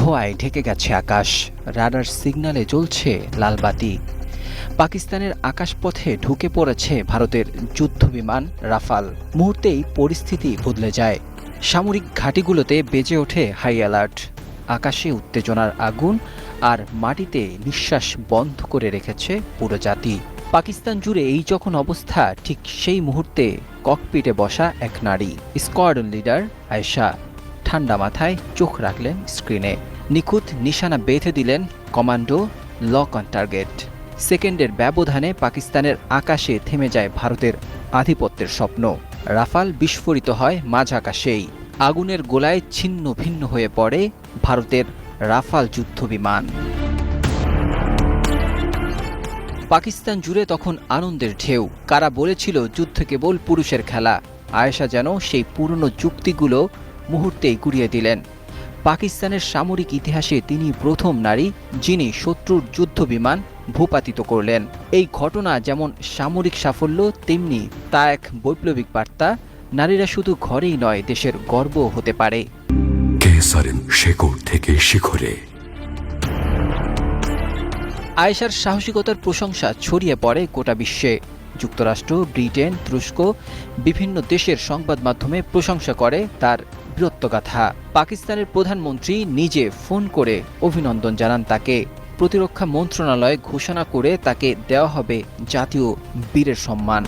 ধোঁয়ায় ঢেকে গেছে আকাশ, রাডার সিগন্যালে জ্বলছে লাল বাতি। পাকিস্তানের আকাশপথে ঢুকে পড়েছে ভারতের যুদ্ধবিমান রাফাল। মুহূর্তেই পরিস্থিতি বদলে যায়। সামরিক ঘাঁটিগুলোতে বেজে ওঠে হাই অ্যালার্ট। আকাশে উত্তেজনার আগুন, আর মাটিতে নিঃশ্বাস বন্ধ করে রেখেছে পুরো জাতি। পাকিস্তান জুড়ে এই যখন অবস্থা, ঠিক সেই মুহূর্তে ককপিটে বসা এক নারী, স্কোয়াড্রন লিডার আয়েশা, ঠান্ডা মাথায় চোখ রাখলেন স্ক্রিনে। নিখুঁত নিশানা বেঁধে দিলেন কমান্ডো, লক অন টার্গেট। সেকেন্ডের ব্যবধানে পাকিস্তানের আকাশে থেমে যায় ভারতের আধিপত্যের স্বপ্ন। রাফাল বিস্ফোরিত হয় মাঝ আকাশেই। আগুনের গোলায় ছিন্ন ভিন্ন হয়ে পড়ে ভারতের রাফাল যুদ্ধবিমান। পাকিস্তান জুড়ে তখন আনন্দের ঢেউ। কারা বলেছিল যুদ্ধ কেবল পুরুষের খেলা, আয়েশা যেন সেই পুরনো যুক্তিগুলো মুহূর্তেই গুড়িয়ে দিলেন। পাকিস্তানের সামরিক ইতিহাসে তিনি প্রথম নারী যিনি শত্রুর যুদ্ধবিমান ভূপাতিত করলেন। এই ঘটনা যেমন সামরিক সাফল্য, তেমনি তা এক বৈপ্লবিক বার্তা। নারীরা শুধু ঘরেই নয়, দেশের গর্ব হতে পারে। থেকে শিখরে আয়েশার সাহসিকতার প্রশংসা ছড়িয়ে পড়ে গোটা বিশ্বে। যুক্তরাষ্ট্র, ব্রিটেন, তুরস্ক, বিভিন্ন দেশের সংবাদ মাধ্যমে প্রশংসা করে তার বীরত্বগাথা। পাকিস্তানের প্রধানমন্ত্রী নিজে ফোন করে অভিনন্দন জানান তাকে। প্রতিরক্ষা মন্ত্রণালয় ঘোষণা করে তাকে দেওয়া হবে জাতীয় বীরের সম্মান।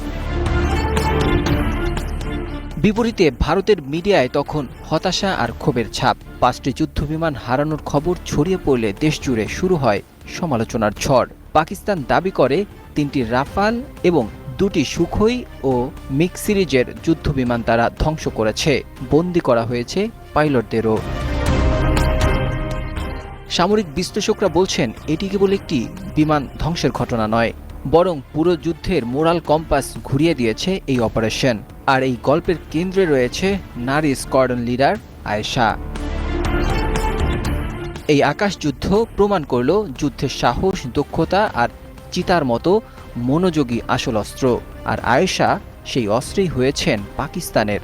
বিপরীতে ভারতের মিডিয়ায় তখন হতাশা আর ক্ষোভের ছাপ। 5টি যুদ্ধবিমান হারানোর খবর ছড়িয়ে পড়লে দেশজুড়ে শুরু হয় সমালোচনার ঝড়। পাকিস্তান দাবি করে 3টি রাফাল এবং 2টি সুখোই ও মিগ সিরিজের যুদ্ধবিমান তারা ধ্বংস করেছে। বন্দী করা হয়েছে পাইলটদেরও। সামরিক বিশ্লেষকরা বলছেন এটি কেবল একটি বিমান ধ্বংসের ঘটনা নয়, বরং পুরো যুদ্ধের মোরাল কম্পাস ঘুরিয়ে দিয়েছে এই অপারেশন। আর এই গল্পের কেন্দ্রে রয়েছে নারী স্কোয়াড্রন লিডার আয়েশা। এই আকাশযুদ্ধ প্রমাণ করল যুদ্ধের সাহস, দক্ষতা আর চিতার মতো মনোযোগী আসল অস্ত্র। আর আয়েশা সেই অস্ত্রেই হয়েছেন পাকিস্তানের